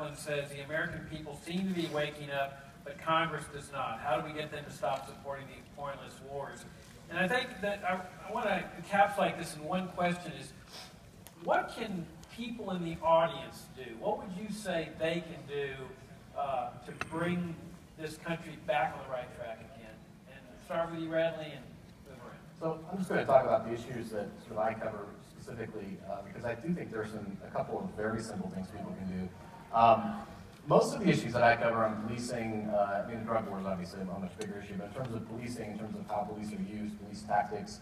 one says, the American people seem to be waking up, but Congress does not. How do we get them to stop supporting these pointless wars? And I think that I want to encapsulate this in one question is, what can people in the audience do? What would you say they can do to bring this country back on the right track again? And start with you, Radley, and move around. So I'm just going to talk about the issues that sort of I cover specifically, because I do think there's a couple of very simple things people can do. Most of the issues that I cover on policing, I mean, drug war is obviously a much bigger issue, but in terms of policing, in terms of how police are used, police tactics,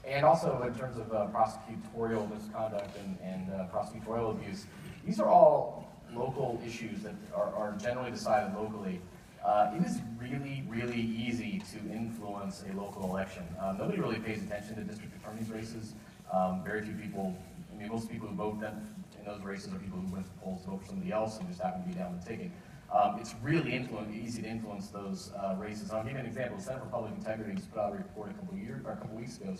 and also in terms of prosecutorial misconduct and prosecutorial abuse, these are all local issues that are generally decided locally. It is really, really easy to influence a local election. Nobody really pays attention to district attorneys' races. Very few people, I mean, most people who vote in those races are people who went to the polls to vote for somebody else and just happen to be down the ticket. It's really easy to influence those races. I'll give you an example. The Center for Public Integrity just put out a report a couple weeks ago,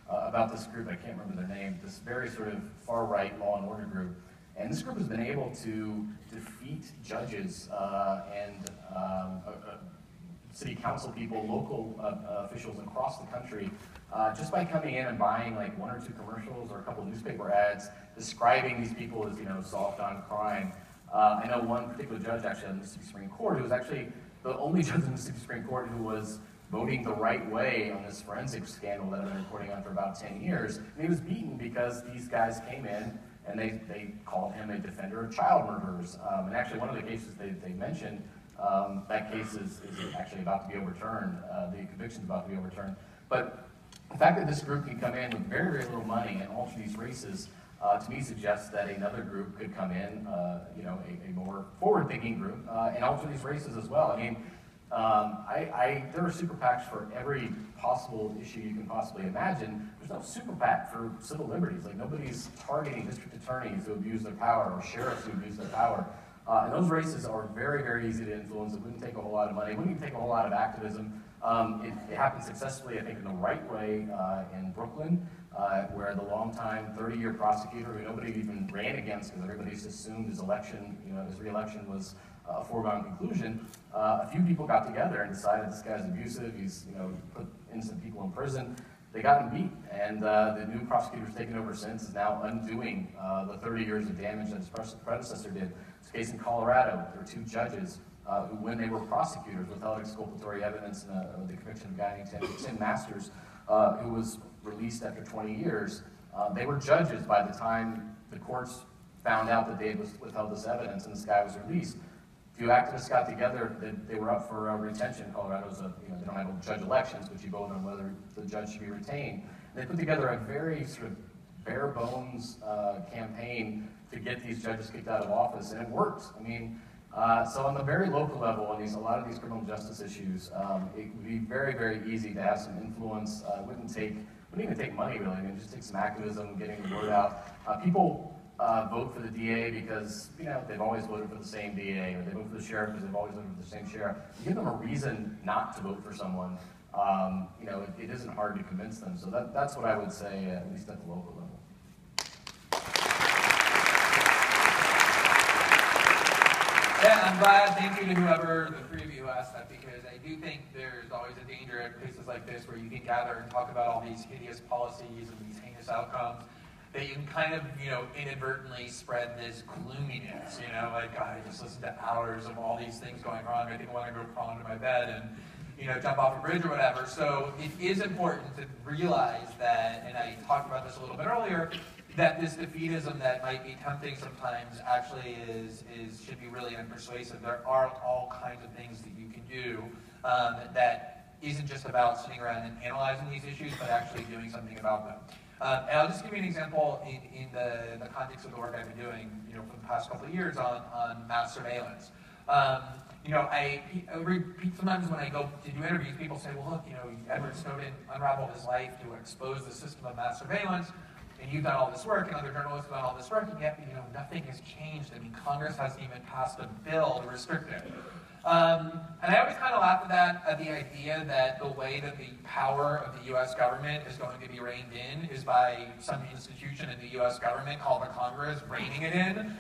about this group. I can't remember their name. This very sort of far-right law and order group. And this group has been able to defeat judges and city council people, local officials across the country, just by coming in and buying like 1 or 2 commercials or a couple of newspaper ads describing these people as, soft on crime. I know one particular judge actually on the Mississippi Supreme Court who was actually the only judge in the Mississippi Supreme Court who was voting the right way on this forensic scandal that I've been reporting on for about 10 years. And he was beaten because these guys came in and they called him a defender of child murderers. And actually one of the cases they mentioned, that case is actually about to be overturned. The conviction's about to be overturned. But the fact that this group can come in with very, very little money and alter these races, to me suggests that another group could come in, a more forward-thinking group, and alter these races as well. I mean, there are super PACs for every possible issue you can possibly imagine. There's no super PAC for civil liberties. Like, nobody's targeting district attorneys who abuse their power or sheriffs who abuse their power. And those races are very, very easy to influence. It wouldn't take a whole lot of money. It wouldn't even take a whole lot of activism. It happened successfully, I think, in the right way in Brooklyn, where the longtime 30-year prosecutor, who nobody even ran against because everybody just assumed his election, his re-election was a foregone conclusion. A few people got together and decided this guy's abusive. He's, put innocent people in prison. They got him beat, and the new prosecutor who's taken over since is now undoing the 30 years of damage that his predecessor did. This case in Colorado, there were 2 judges who, when they were prosecutors, withheld exculpatory evidence in the conviction of a guy named Tim Masters, who was released after 20 years. They were judges by the time the courts found out that they had withheld this evidence and this guy was released. A few activists got together. They were up for retention. Colorado's they don't have judge elections, but you vote on whether the judge should be retained. And they put together a very sort of bare bones campaign to get these judges kicked out of office, and it worked. I mean, so on the very local level, on a lot of these criminal justice issues, it would be very, very easy to have some influence. It wouldn't even take money really. I mean, it just takes some activism, getting the word out. People vote for the DA because they've always voted for the same DA, or they vote for the sheriff because they've always voted for the same sheriff. You give them a reason not to vote for someone. It isn't hard to convince them. So that's what I would say, at least at the local level. Yeah, I'm glad. Thank you to whoever, the 3 of you who asked that, because I do think there's always a danger at places like this where you can gather and talk about all these hideous policies and these heinous outcomes, that you can kind of, inadvertently spread this gloominess, like, God, I just listened to hours of all these things going wrong. I think I want to go crawl into my bed and, jump off a bridge or whatever. So it is important to realize that, and I talked about this a little bit earlier, that this defeatism that might be tempting sometimes actually should be really unpersuasive. There are all kinds of things that you can do that isn't just about sitting around and analyzing these issues, but actually doing something about them. And I'll just give you an example in the context of the work I've been doing, for the past couple of years on mass surveillance. I repeat sometimes when I go to do interviews, people say, well, look, Edward Snowden unraveled his life to expose the system of mass surveillance. and you've done all this work, and other journalists have done all this work, and yet, nothing has changed. I mean, Congress hasn't even passed a bill to restrict it. And I always kind of laugh at the idea that the way that the power of the U.S. government is going to be reined in is by some institution in the U.S. government called the Congress reining it in,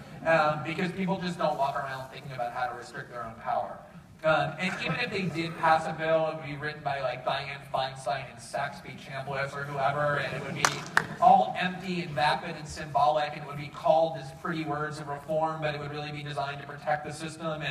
because people just don't walk around thinking about how to restrict their own power. And even if they did pass a bill, it would be written by like Dianne Feinstein and Saxby Chambliss or whoever, and it would be all empty and vapid and symbolic, and it would be called as pretty words of reform, but it would really be designed to protect the system.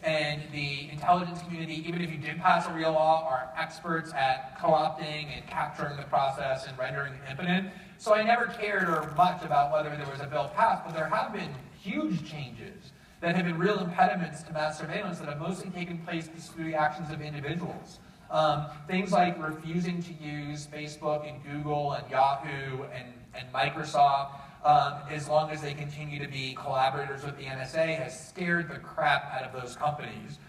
And the intelligence community, even if you did pass a real law, are experts at co-opting and capturing the process and rendering it impotent. So I never cared or much about whether there was a bill passed, but there have been huge changes that have been real impediments to mass surveillance that have mostly taken place through the actions of individuals. Things like refusing to use Facebook and Google and Yahoo and Microsoft, as long as they continue to be collaborators with the NSA, has scared the crap out of those companies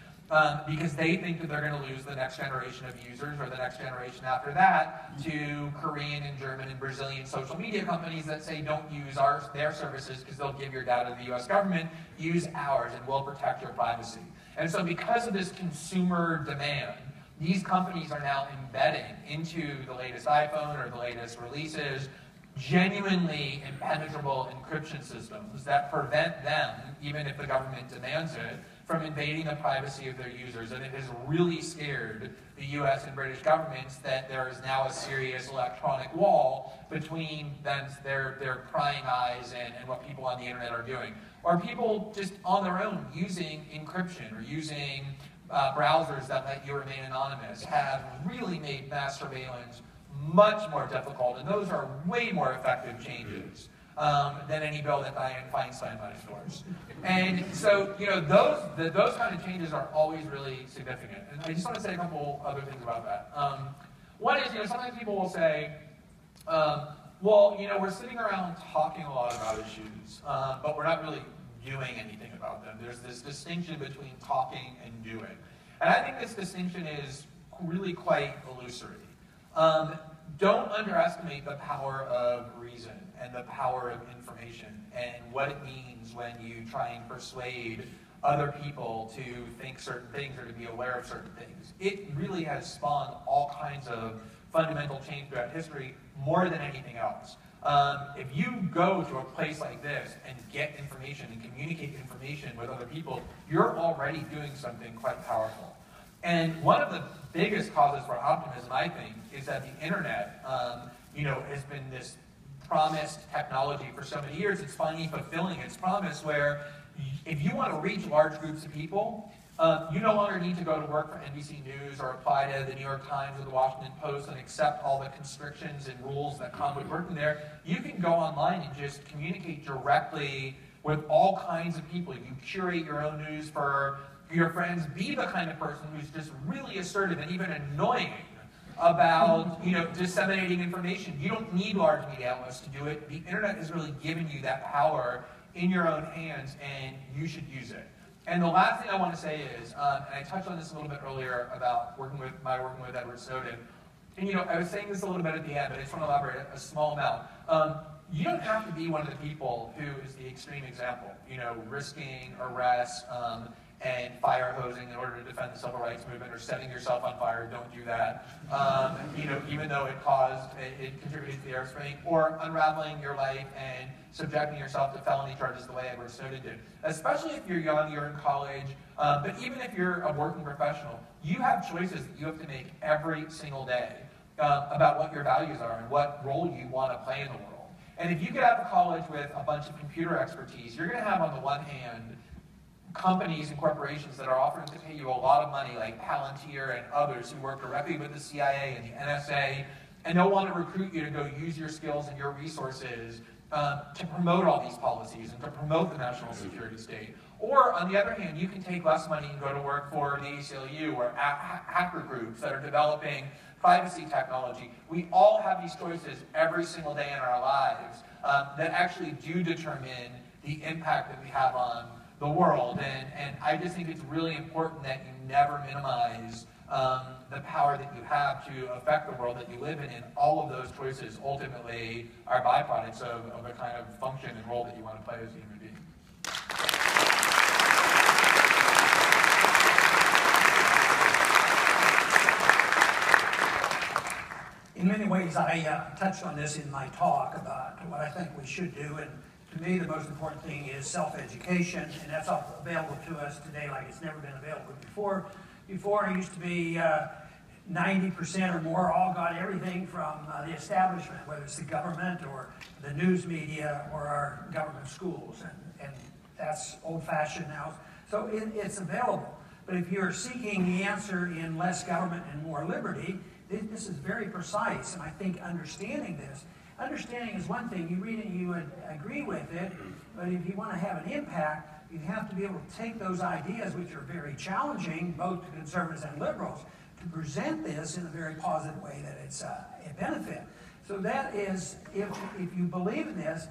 because they think that they're going to lose the next generation of users or the next generation after that to Korean and German and Brazilian social media companies that say don't use their services because they'll give your data to the US government, use ours and we'll protect your privacy. And so because of this consumer demand, these companies are now embedding into the latest iPhone or the latest releases genuinely impenetrable encryption systems that prevent them, even if the government demands it, from invading the privacy of their users. And it has really scared the US and British governments that there is now a serious electronic wall between them, their prying eyes and what people on the internet are doing. Or people just on their own using encryption or using browsers that let you remain anonymous have really made mass surveillance much more difficult, and those are way more effective changes than any bill that Dianne Feinstein might endorse. And so, those kind of changes are always really significant. And I just want to say a couple other things about that. One is, sometimes people will say, we're sitting around talking a lot about issues, but we're not really doing anything about them. There's this distinction between talking and doing. And I think this distinction is really quite illusory. Don't underestimate the power of reason and the power of information and what it means when you try and persuade other people to think certain things or to be aware of certain things. It really has spawned all kinds of fundamental change throughout history more than anything else. If you go to a place like this and get information and communicate information with other people, you're already doing something quite powerful. And one of the biggest causes for optimism, I think, is that the internet, has been this promised technology for so many years. It's finally fulfilling its promise where if you want to reach large groups of people, you no longer need to go to work for NBC News or apply to the New York Times or the Washington Post and accept all the constrictions and rules that come with working there. You can go online and just communicate directly with all kinds of people. You curate your own news for your friends. Be the kind of person who's just really assertive and even annoying about disseminating information. You don't need large media outlets to do it. The internet has really given you that power in your own hands, and you should use it. And the last thing I want to say is, and I touched on this a little bit earlier about working with Edward Snowden. And I was saying this a little bit at the end, but I just want to elaborate a small amount. You don't have to be one of the people who is the extreme example, risking arrest and fire hosing in order to defend the civil rights movement, or setting yourself on fire. Don't do that. Even though it contributed to the Arab Spring, or unraveling your life and subjecting yourself to felony charges the way Edward Snowden did. Especially if you're young, you're in college, but even if you're a working professional, you have choices that you have to make every single day about what your values are and what role you want to play in the world. And if you get out of college with a bunch of computer expertise, you're going to have, on the one hand, companies and corporations that are offering to pay you a lot of money, like Palantir and others who work directly with the CIA and the NSA, and they'll want to recruit you to go use your skills and your resources to promote all these policies and to promote the national security state. Or, on the other hand, you can take less money and go to work for the ACLU or hacker groups that are developing privacy technology. We all have these choices every single day in our lives that actually do determine the impact that we have on the world. And I just think it's really important that you never minimize the power that you have to affect the world that you live in, and all of those choices ultimately are byproducts of the kind of function and role that you want to play as a human being. In many ways, I touched on this in my talk about what I think we should do, and to me the most important thing is self-education, and that's available to us today like it's never been available before. Before, it used to be 90% or more all got everything from the establishment, whether it's the government or the news media or our government schools, and that's old-fashioned now. So it's available. But if you're seeking the answer in less government and more liberty, this is very precise, and I think understanding is one thing. You read it and you would agree with it, but if you want to have an impact, you have to be able to take those ideas, which are very challenging, both to conservatives and liberals, to present this in a very positive way that it's a benefit. So that is, if you believe in this,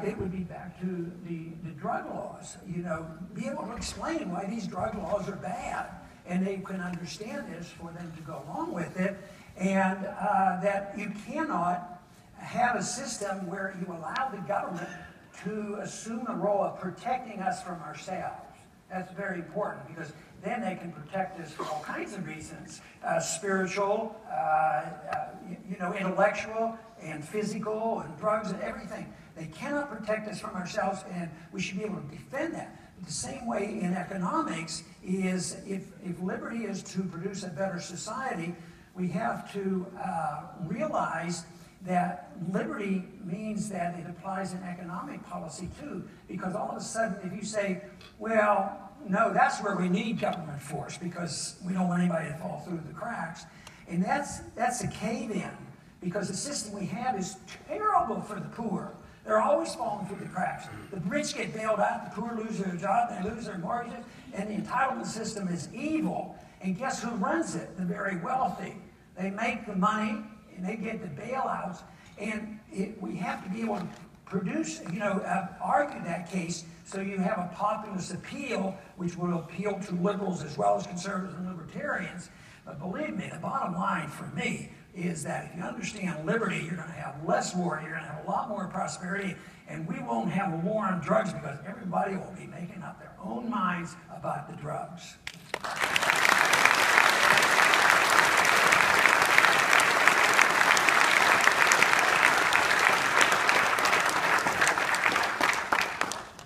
it would be back to the drug laws. You know, be able to explain why these drug laws are bad, and they can understand this for them to go along with it, and that you cannot have a system where you allow the government to assume a role of protecting us from ourselves. That's very important, because then they can protect us for all kinds of reasons, spiritual, intellectual, and physical, and drugs, and everything. They cannot protect us from ourselves, and we should be able to defend that. The same way in economics is if liberty is to produce a better society, we have to realize that liberty means that it applies in economic policy too, because all of a sudden if you say, well, no, that's where we need government force because we don't want anybody to fall through the cracks, and that's a cave-in, because the system we have is terrible for the poor. They're always falling through the cracks. The rich get bailed out, the poor lose their job, they lose their mortgages, and the entitlement system is evil. And guess who runs it? The very wealthy. They make the money, and they get the bailouts, and we have to be able to produce, argue that case so you have a populist appeal, which will appeal to liberals as well as conservatives and libertarians. But believe me, the bottom line for me is that if you understand liberty, you're going to have less war, you're going to have a lot more prosperity, and we won't have a war on drugs because everybody will be making up their own minds about the drugs.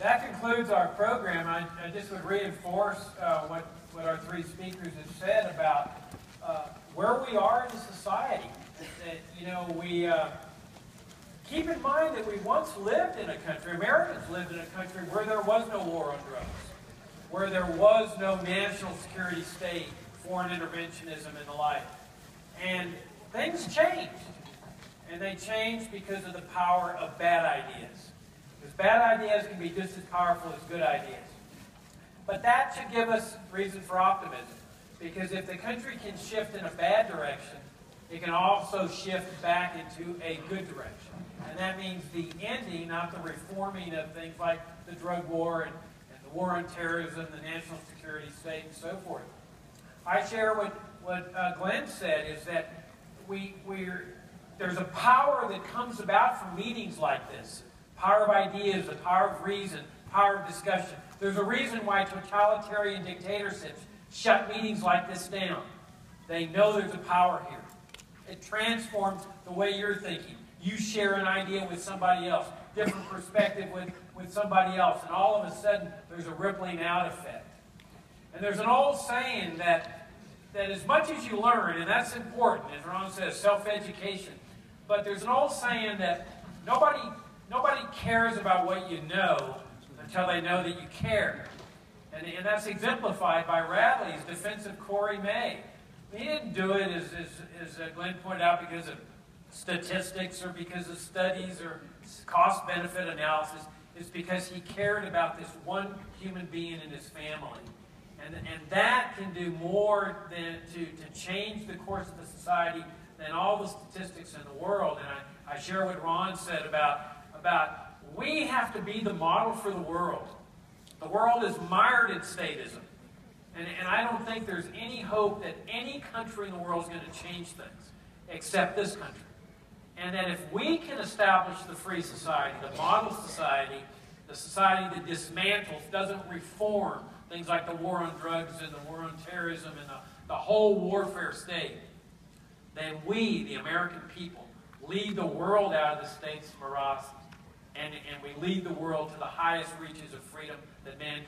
That concludes our program. I just would reinforce what our three speakers have said about where we are in society. That we keep in mind that we once lived in a country, Americans lived in a country where there was no war on drugs, where there was no national security state, foreign interventionism, and the like. And things changed. And they changed because of the power of bad ideas. Because bad ideas can be just as powerful as good ideas. But that should give us reason for optimism. Because if the country can shift in a bad direction, it can also shift back into a good direction. And that means the ending, not the reforming of things like the drug war and the war on terrorism, the national security state, and so forth. I share what Glenn said, is that there's a power that comes about from meetings like this. Power of ideas, the power of reason, power of discussion. There's a reason why totalitarian dictatorships shut meetings like this down. They know there's a power here. It transforms the way you're thinking. You share an idea with somebody else, different perspective with somebody else, and all of a sudden there's a rippling out effect. And there's an old saying that as much as you learn, and that's important, as Ron says, self-education, but there's an old saying that nobody cares about what you know until they know that you care. And that's exemplified by Radley's defense of Corey May. He didn't do it, as Glenn pointed out, because of statistics or because of studies or cost-benefit analysis. It's because he cared about this one human being and his family. And that can do more than to change the course of the society than all the statistics in the world. And I share what Ron said about we have to be the model for the world. The world is mired in statism. And I don't think there's any hope that any country in the world is going to change things except this country. And that if we can establish the free society, the model society, the society that dismantles, doesn't reform things like the war on drugs and the war on terrorism and the whole warfare state, then we, the American people, lead the world out of the state's morass, and we lead the world to the highest reaches of freedom that mankind